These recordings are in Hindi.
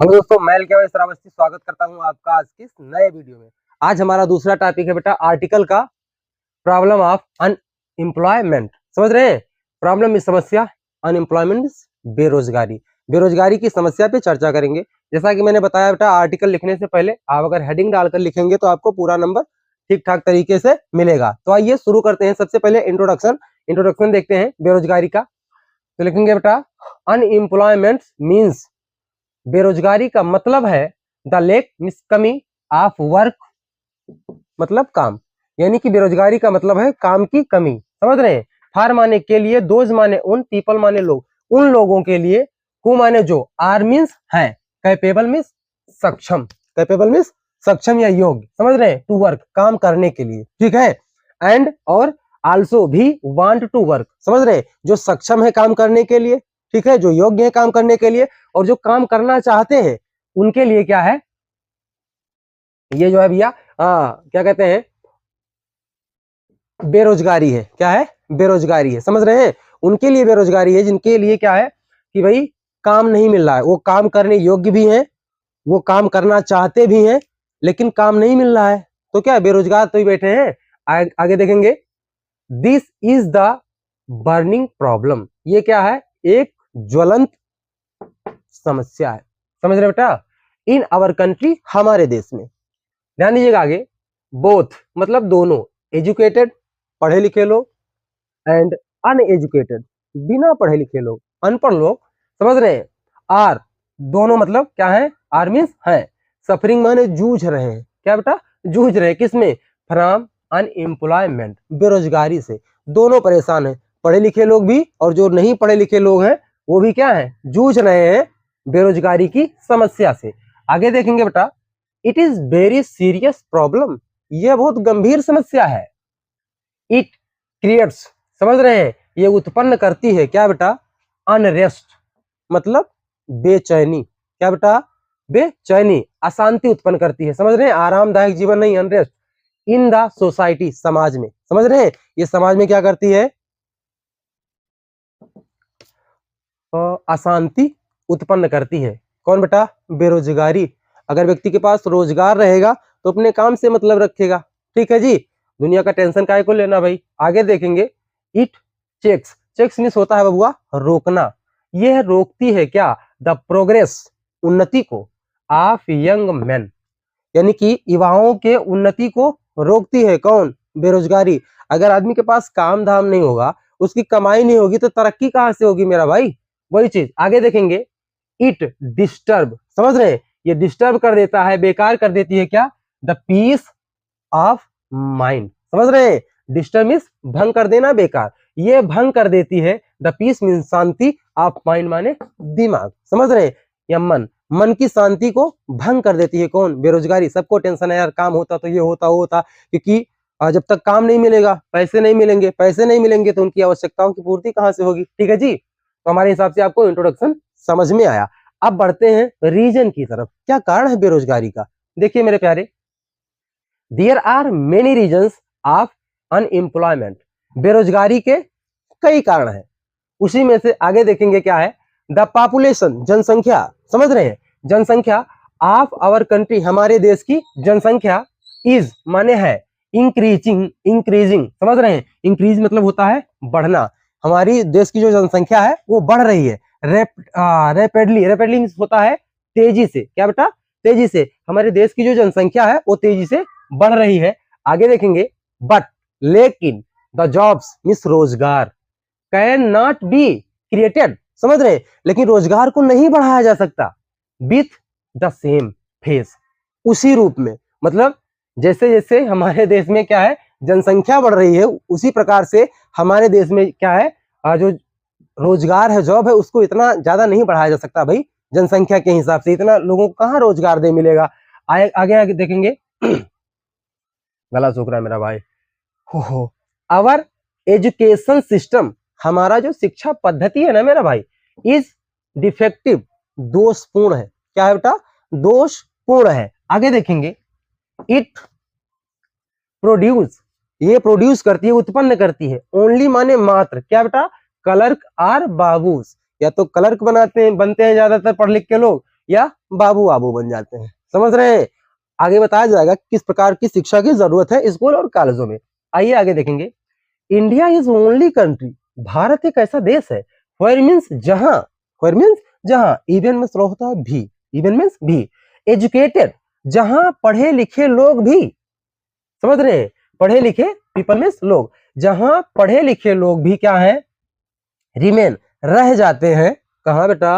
हेलो दोस्तों, मैं केवल श्रावस्ती स्वागत करता हूं आपका आज की इस नए वीडियो में। आज हमारा दूसरा टॉपिक है बेटा आर्टिकल का प्रॉब्लम ऑफ अनएम्प्लॉयमेंट। समझ रहे हैं? प्रॉब्लम में समस्या, अनएम्प्लॉयमेंट बेरोजगारी। बेरोजगारी की समस्या पे चर्चा करेंगे। जैसा कि मैंने बताया बेटा, आर्टिकल लिखने से पहले आप अगर हेडिंग डालकर लिखेंगे तो आपको पूरा नंबर ठीक ठाक तरीके से मिलेगा। तो आइए शुरू करते हैं। सबसे पहले इंट्रोडक्शन देखते हैं बेरोजगारी का। तो लिखेंगे बेटा, अनएम्प्लॉयमेंट मीन्स, बेरोजगारी का मतलब है द लेक मीन्स कमी ऑफ वर्क, मतलब काम। यानी कि बेरोजगारी का मतलब है काम की कमी। समझ रहे हैं? फार माने के लिए, दोज माने उन, पीपल माने लोग, उन लोगों के लिए, हु माने जो, आर मीन्स है, कैपेबल मीन्स सक्षम, कैपेबल मीन्स सक्षम या योग्य। समझ रहे हैं? टू वर्क, काम करने के लिए। ठीक है? एंड और आल्सो भी वांट टू वर्क। समझ रहे हैं? जो सक्षम है काम करने के लिए, ठीक है, जो योग्य है काम करने के लिए, और जो काम करना चाहते हैं उनके लिए क्या है, ये जो है भैया क्या कहते हैं, बेरोजगारी है। क्या है? बेरोजगारी है। समझ रहे हैं? उनके लिए बेरोजगारी है जिनके लिए क्या है कि भाई काम नहीं मिल रहा है। वो काम करने योग्य भी हैं, वो काम करना चाहते भी हैं, लेकिन काम नहीं मिल रहा है, तो क्या बेरोजगार तो ही बैठे हैं। आगे देखेंगे, this is the burning problem. ये क्या है? एक ज्वलंत समस्या है। समझ रहे बेटा? इन आवर कंट्री, हमारे देश में। ध्यान दीजिएगा आगे, बोथ मतलब दोनों, एजुकेटेड पढ़े लिखे लोग एंड अनएजुकेटेड बिना पढ़े लिखे लोग, अनपढ़ लोग। समझ रहे हैं? आर दोनों मतलब क्या है? आर मीन्स है, सफरिंग माने जूझ रहे हैं। क्या बेटा? जूझ रहे हैं किसमें? फ्रॉम अनएम्प्लॉयमेंट, बेरोजगारी से। दोनों परेशान है, पढ़े लिखे लोग भी और जो नहीं पढ़े लिखे लोग हैं वो भी क्या है? जूझ रहे हैं बेरोजगारी की समस्या से। आगे देखेंगे बेटा, it is very serious problem. यह बहुत गंभीर समस्या है। इट क्रिएट्स, समझ रहे हैं, ये उत्पन्न करती है क्या बेटा? अनरेस्ट मतलब बेचैनी। क्या बेटा? बेचैनी, अशांति उत्पन्न करती है। समझ रहे हैं? आरामदायक जीवन नहीं, अनरेस्ट इन द सोसाइटी, समाज में। समझ रहे हैं? ये समाज में क्या करती है? अशांति उत्पन्न करती है। कौन बेटा? बेरोजगारी। अगर व्यक्ति के पास रोजगार रहेगा तो अपने काम से मतलब रखेगा। ठीक है जी? दुनिया का टेंशन काहे को लेना भाई। आगे देखेंगे, इट चेक्स, चेक्स मीन्स होता है बबुआ रोकना। यह रोकती है क्या? द प्रोग्रेस, उन्नति को, ऑफ यंग मैन, यानी कि युवाओं के उन्नति को रोकती है। कौन? बेरोजगारी। अगर आदमी के पास काम धाम नहीं होगा, उसकी कमाई नहीं होगी, तो तरक्की कहां से होगी मेरा भाई? वही चीज आगे देखेंगे, इट डिस्टर्ब, समझ रहे हैं, ये डिस्टर्ब कर देता है, बेकार कर देती है क्या? The peace of mind. समझ रहे हैं? डिस्टर्ब मीन्स भंग कर देना, बेकार। ये भंग कर देती है, द पीस मीन्स शांति, ऑफ माइंड माने दिमाग। समझ रहे हैं? या मन, मन की शांति को भंग कर देती है। कौन? बेरोजगारी। सबको टेंशन है यार, काम होता तो ये होता वो होता, क्योंकि जब तक काम नहीं मिलेगा पैसे नहीं मिलेंगे, पैसे नहीं मिलेंगे तो उनकी आवश्यकताओं की पूर्ति कहां से होगी। ठीक है जी? तो हमारे हिसाब से आपको इंट्रोडक्शन समझ में आया। अब बढ़ते हैं रीजन की तरफ। क्या कारण है बेरोजगारी का? देखिए मेरे प्यारे, there are many reasons of unemployment. बेरोजगारी के कई कारण हैं। उसी में से आगे देखेंगे क्या है, द पॉपुलेशन, जनसंख्या। समझ रहे हैं? जनसंख्या ऑफ आवर कंट्री, हमारे देश की जनसंख्या, इज माने है, इंक्रीजिंग, इंक्रीजिंग। समझ रहे हैं? इंक्रीज मतलब होता है बढ़ना। हमारी देश की जो जनसंख्या है वो बढ़ रही है। रैपिडली, रैपिडली होता है तेजी से। क्या बेटा? तेजी से। हमारे देश की जो जनसंख्या है वो तेजी से बढ़ रही है। आगे देखेंगे, बट लेकिन द जॉब्स मीन्स रोजगार, कैन नॉट बी क्रिएटेड। समझ रहे हैं? लेकिन रोजगार को नहीं बढ़ाया जा सकता विथ द सेम फेस, उसी रूप में। मतलब जैसे जैसे हमारे देश में क्या है, जनसंख्या बढ़ रही है, उसी प्रकार से हमारे देश में क्या है, जो रोजगार है, जॉब है, उसको इतना ज्यादा नहीं बढ़ाया जा सकता भाई। जनसंख्या के हिसाब से इतना लोगों को कहाँ रोजगार दे मिलेगा। आगे आगे देखेंगे, गला सूख रहा है मेरा भाई। हो आवर एजुकेशन सिस्टम, हमारा जो शिक्षा पद्धति है ना मेरा भाई, इज डिफेक्टिव, दोषपूर्ण है। क्या है बेटा? दोषपूर्ण है। आगे देखेंगे, इट प्रोड्यूस, ये प्रोड्यूस करती है, उत्पन्न करती है, ओनली माने मात्र। क्या बेटा? क्लर्क आर बाबूस, या तो क्लर्क बनते हैं ज्यादातर पढ़ लिख के लोग, या बाबू बाबू बन जाते हैं। समझ रहे हैं। आगे बताया जाएगा किस प्रकार की शिक्षा की जरूरत है स्कूल और कॉलेजों में। आइए आगे देखेंगे। India is only country, Bharat एक ऐसा देश है वेयर मीन्स जहां, वेयर मीन्स जहां, इवन में स्लो होता है भी, इवन मीन्स भी, एजुकेटेड जहां पढ़े लिखे लोग भी, समझ रहे हैं, पढ़े लिखे पीपल मीन्स लोग, जहां पढ़े लिखे लोग भी क्या है, रिमेन रह जाते हैं, कहां बेटा,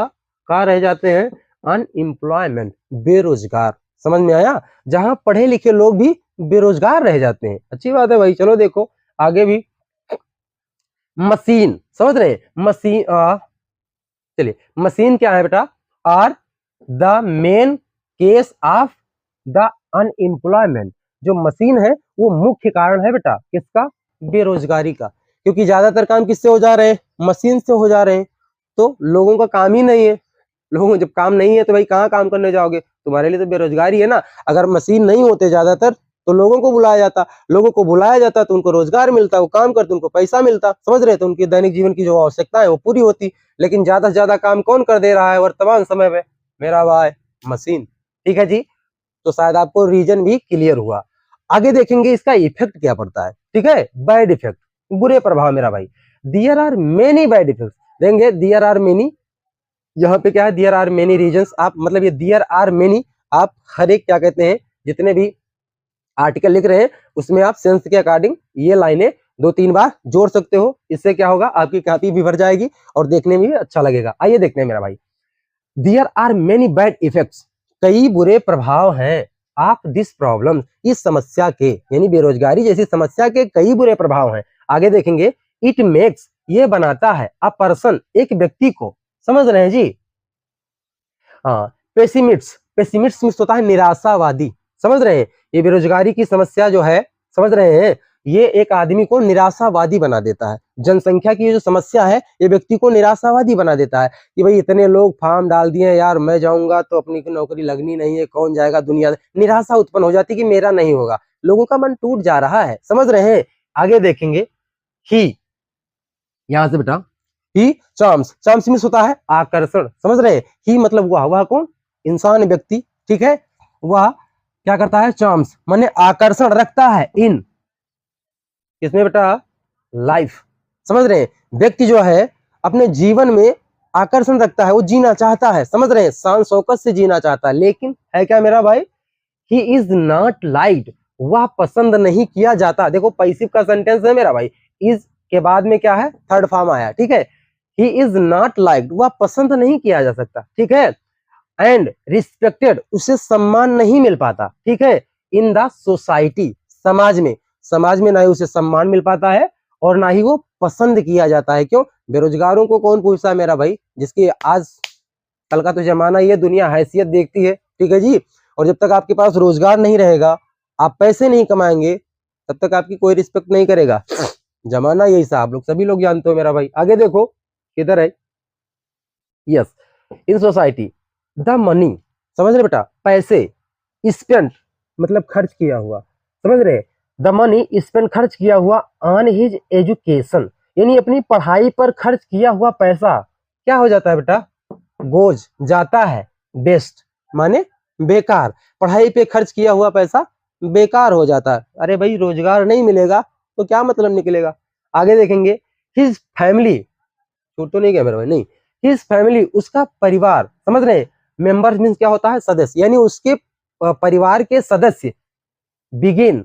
कहां रह जाते हैं, अनएम्प्लॉयमेंट बेरोजगार। समझ में आया, जहां पढ़े लिखे लोग भी बेरोजगार रह जाते हैं। अच्छी बात है भाई। चलो देखो आगे भी, मशीन, समझ रहे हैं, मशीन, चलिए मशीन क्या है बेटा, are the main case of the unemployment. जो मशीन है वो मुख्य कारण है बेटा किसका, बेरोजगारी का, क्योंकि ज्यादातर काम किससे हो जा रहे हैं, मशीन से हो जा रहे हैं। तो लोगों का काम ही नहीं है, लोगों को जब काम नहीं है तो भाई कहाँ काम करने जाओगे, तुम्हारे लिए तो बेरोजगारी है ना। अगर मशीन नहीं होते ज्यादातर तो लोगों को बुलाया जाता, लोगों को बुलाया जाता तो उनको रोजगार मिलता, वो काम करते उनको पैसा मिलता, समझ रहे, तो उनकी दैनिक जीवन की जो आवश्यकता है वो पूरी होती। लेकिन ज्यादा से ज्यादा काम कौन कर दे रहा है वर्तमान समय में, मेरा भाई, मशीन। ठीक है जी। तो शायद आपको रीजन भी क्लियर हुआ। आगे देखेंगे इसका इफेक्ट क्या पड़ता है। ठीक है, बैड इफेक्ट, बुरे प्रभाव मेरा भाई। There are many bad effect देंगे, देयर आर मेनी, यहाँ पे क्या है, देयर आर मेनी रीजंस, आप मतलब ये देयर आर मेनी, आप हर एक क्या कहते हैं जितने भी आर्टिकल लिख रहे हैं उसमें आप सेंस के अकॉर्डिंग ये लाइनें 2-3 बार जोड़ सकते हो। इससे क्या होगा, आपकी कॉपी भी भर जाएगी और देखने में भी अच्छा लगेगा। आइए देखते हैं मेरा भाई। There are many bad effects, कई बुरे प्रभाव हैं, ऑफ दिस प्रॉब्लम, इस समस्या के, यानी बेरोजगारी जैसी समस्या के कई बुरे प्रभाव हैं। आगे देखेंगे, इट मेक्स, ये बनाता है, अ पर्सन, एक व्यक्ति को, समझ रहे हैं जी, हाँ, पेसिमिस्ट, पेसिमिस्ट मीन्स होता है निराशावादी, समझ रहे हैं। ये बेरोजगारी की समस्या जो है, समझ रहे हैं, ये एक आदमी को निराशावादी बना देता है। जनसंख्या की जो समस्या है ये व्यक्ति को निराशावादी बना देता है कि भाई इतने लोग फॉर्म डाल दिए यार, मैं जाऊंगा तो अपनी नौकरी लगनी नहीं है, कौन जाएगा, दुनिया, निराशा उत्पन्न हो जाती है कि मेरा नहीं होगा, लोगों का मन टूट जा रहा है, समझ रहे हैं। आगे देखेंगे, ही, यहां से बेटा, ही चार्म्स, चार्म्स मीन्स होता है आकर्षण, समझ रहे हैं। ही मतलब वह कौन, इंसान, व्यक्ति, ठीक है, वह क्या करता है, चार्म्स माने आकर्षण रखता है, इन किसमें बेटा, लाइफ, समझ रहे हैं। व्यक्ति जो है अपने जीवन में आकर्षण रखता है, वो जीना चाहता है, समझ रहे हैं, शान शौकत से जीना चाहता है, लेकिन है क्या मेरा भाई, ही इज नॉट लाइक्ड, वह पसंद नहीं किया जाता। देखो पैसिव का सेंटेंस है मेरा भाई, इज के बाद में क्या है, थर्ड फॉर्म आया, ठीक है। ही इज नॉट लाइक्ड, वह पसंद नहीं किया जा सकता, ठीक है। एंड रिस्पेक्टेड, उसे सम्मान नहीं मिल पाता, ठीक है। इन द सोसाइटी, समाज में, समाज में ना ही उसे सम्मान मिल पाता है और ना ही वो पसंद किया जाता है। क्यों, बेरोजगारों को कौन पूछता है मेरा भाई, जिसकी आज कल का तो जमाना ये, दुनिया हैसियत देखती है, ठीक है जी। और जब तक आपके पास रोजगार नहीं रहेगा, आप पैसे नहीं कमाएंगे, तब तक आपकी कोई रिस्पेक्ट नहीं करेगा। जमाना यही साहब, लोग सभी लोग जानते हो मेरा भाई। आगे देखो किधर है, yes, in society the money, समझ रहे बेटा, पैसे, स्पेंड मतलब खर्च किया हुआ, समझ रहे, द मनी स्पेंड खर्च किया हुआ ऑन हिज एजुकेशन, यानी अपनी पढ़ाई पर खर्च किया हुआ पैसा क्या हो जाता है बेटा, गोज जाता है, बेस्ट माने बेकार, पढ़ाई पे खर्च किया हुआ पैसा बेकार हो जाता है। अरे भाई रोजगार नहीं मिलेगा तो क्या मतलब निकलेगा। आगे देखेंगे, हिज फैमिली, छूट तो नहीं गया मेरा भाई, नहीं, हिज फैमिली, उसका परिवार, समझ रहे हैं, मेंबर्स मीन्स क्या होता है, सदस्य, यानी उसके परिवार के सदस्य बिगिन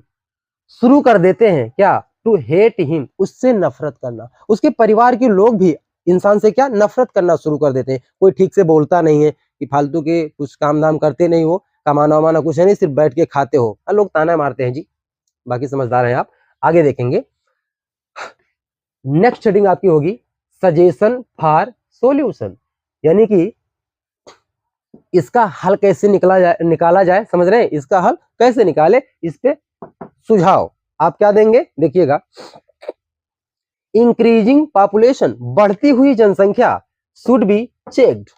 शुरू कर देते हैं क्या, टू हेट हिम, उससे नफरत करना, उसके परिवार के लोग भी इंसान से क्या, नफरत करना शुरू कर देते हैं। कोई ठीक से बोलता नहीं है, कि फालतू के कुछ काम धाम करते नहीं हो, कमाना वमाना कुछ है नहीं, सिर्फ बैठ के खाते हो, लोग ताना मारते हैं जी, बाकी समझदार हैं आप। आगे देखेंगे, नेक्स्ट हेडिंग आपकी होगी सजेशन फॉर सॉल्यूशन, यानी कि इसका हल कैसे निकाला जाए, समझ रहे हैं, इसका हल कैसे निकाले, इस पे सुझाव आप क्या देंगे, देखिएगा। इंक्रीजिंग पॉपुलेशन, बढ़ती हुई जनसंख्या, शुड बी चेक्ड,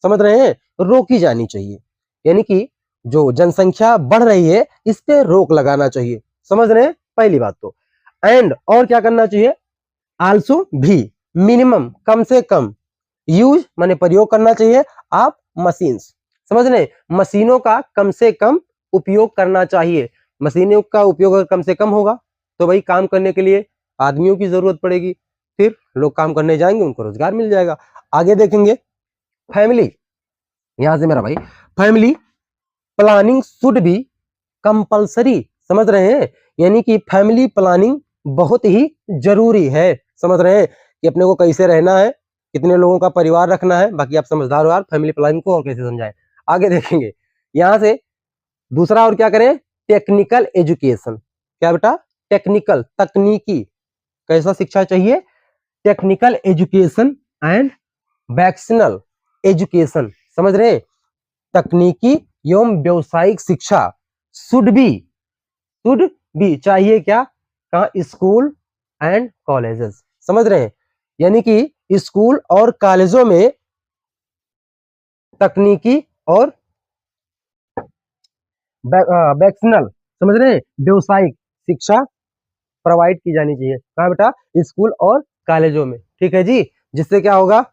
समझ रहे हैं, रोकी जानी चाहिए, यानी कि जो जनसंख्या बढ़ रही है इस पे रोक लगाना चाहिए, समझ रहे हैं, पहली बात तो। एंड और क्या करना चाहिए, आल्सो भी, मिनिमम कम से कम, यूज माने प्रयोग करना चाहिए, आप मशीन्स, समझ रहे हैं, मशीनों का कम से कम उपयोग करना चाहिए। मशीनों का उपयोग अगर कम से कम होगा तो भाई काम करने के लिए आदमियों की जरूरत पड़ेगी, फिर लोग काम करने जाएंगे, उनको रोजगार मिल जाएगा। आगे देखेंगे फैमिली, यहां से मेरा भाई family planning should be compulsory, समझ रहे हैं, यानी कि फैमिली प्लानिंग बहुत ही जरूरी है। समझ रहे हैं कि अपने को कैसे रहना है, कितने लोगों का परिवार रखना है, बाकी आप समझदार हो यार, फैमिली प्लानिंग को और कैसे समझाएं। आगे देखेंगे यहां से दूसरा और क्या करें, टेक्निकल एजुकेशन। क्या बेटा, टेक्निकल, तकनीकी, कैसा शिक्षा चाहिए, टेक्निकल एजुकेशन एंड वैक्सीनल एजुकेशन, समझ रहे हैं, तकनीकी एवं व्यवसायिक शिक्षा शुड बी चाहिए, क्या, कहा, स्कूल एंड कॉलेजेस, समझ रहे हैं, यानी कि स्कूल और कॉलेजों में तकनीकी और वैक्सीनल, समझ रहे हैं, व्यवसायिक शिक्षा प्रोवाइड की जानी चाहिए। कहा बेटा, स्कूल और कॉलेजों में, ठीक है जी। जिससे क्या होगा,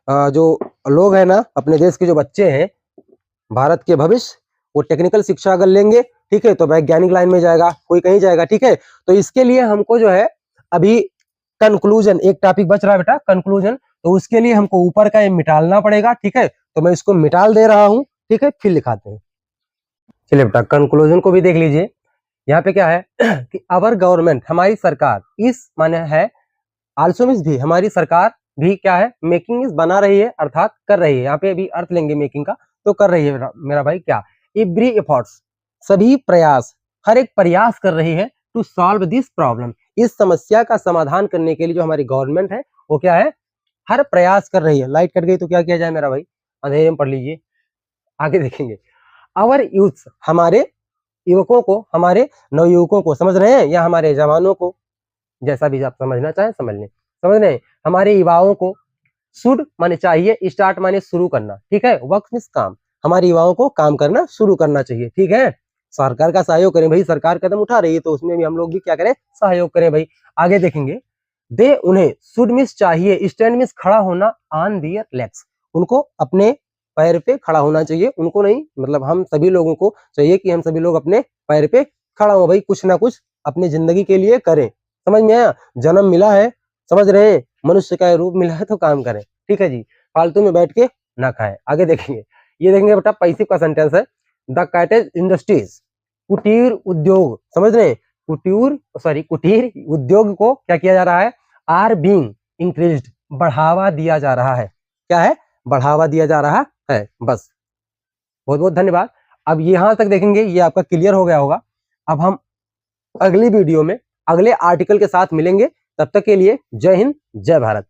जो लोग हैं ना, अपने देश के जो बच्चे हैं, भारत के भविष्य, वो टेक्निकल शिक्षा अगर लेंगे, ठीक है, तो वैज्ञानिक लाइन में जाएगा, कोई कहीं जाएगा, ठीक है। तो इसके लिए हमको जो है अभी कंक्लूजन, एक टॉपिक बच रहा है बेटा, कंक्लूजन, तो उसके लिए हमको ऊपर का ये मिटालना पड़ेगा, ठीक है। तो मैं इसको मिटाल दे रहा हूं, ठीक है, फिर लिखाते हैं। चलिए बेटा, कंक्लूजन को भी देख लीजिए। यहाँ पे क्या है कि अवर गवर्नमेंट, हमारी सरकार, इस माने है आल्सो मीन्स भी, हमारी सरकार भी क्या है, मेकिंग इज बना रही है, अर्थात कर रही है। यहाँ पे अभी अर्थ लेंगे मेकिंग का, तो कर रही है मेरा भाई, क्या, एवरी एफर्ट्स, सभी प्रयास, हर एक प्रयास कर रही है, टू सॉल्व दिस प्रॉब्लम, इस समस्या का समाधान करने के लिए जो हमारी गवर्नमेंट है वो क्या है, हर प्रयास कर रही है। लाइट कट गई तो क्या किया जाए मेरा भाई, अंधेरे में पढ़ लीजिए। आगे देखेंगे, आवर यूथ, हमारे युवकों को, हमारे नवयुवकों को, समझ रहे हैं, या हमारे जवानों को, जैसा भी आप समझना चाहें समझ लें, समझ रहे हैं, हमारे युवाओं को, शुड माने चाहिए, स्टार्ट माने शुरू करना, ठीक है, वर्क मीन्स काम, हमारे युवाओं को काम करना शुरू करना चाहिए, ठीक है। सरकार का सहयोग करें भाई, सरकार कदम उठा रही है तो उसमें भी हम लोग भी क्या करें, सहयोग करें भाई। आगे देखेंगे, दे, उन्हें, शुड मीन्स चाहिए, स्टैंड मीन्स खड़ा होना, ऑन दियर लेग्स, उनको अपने पैर पे खड़ा होना चाहिए, उनको नहीं, मतलब हम सभी लोगों को चाहिए कि हम सभी लोग अपने पैर पे खड़ा हो भाई, कुछ ना कुछ अपनी जिंदगी के लिए करें। समझ में आया, जन्म मिला है, समझ रहे हैं, मनुष्य का रूप मिला है तो काम करें, ठीक है जी, फालतू में बैठ के ना खाएं। आगे देखेंगे, ये देखेंगे बेटा, पैसिव का सेंटेंस है, द कॉटेज इंडस्ट्रीज, कुटीर उद्योग, समझ रहे हैं, कुटीर उद्योग को क्या किया जा रहा है, आर बीइंग इंक्रीज्ड, बढ़ावा दिया जा रहा है, क्या है, बढ़ावा दिया जा रहा है, बस। बहुत बहुत धन्यवाद। अब यहां तक देखेंगे, ये आपका क्लियर हो गया होगा। अब हम अगली वीडियो में अगले आर्टिकल के साथ मिलेंगे, तब तक के लिए जय हिंद, जय भारत।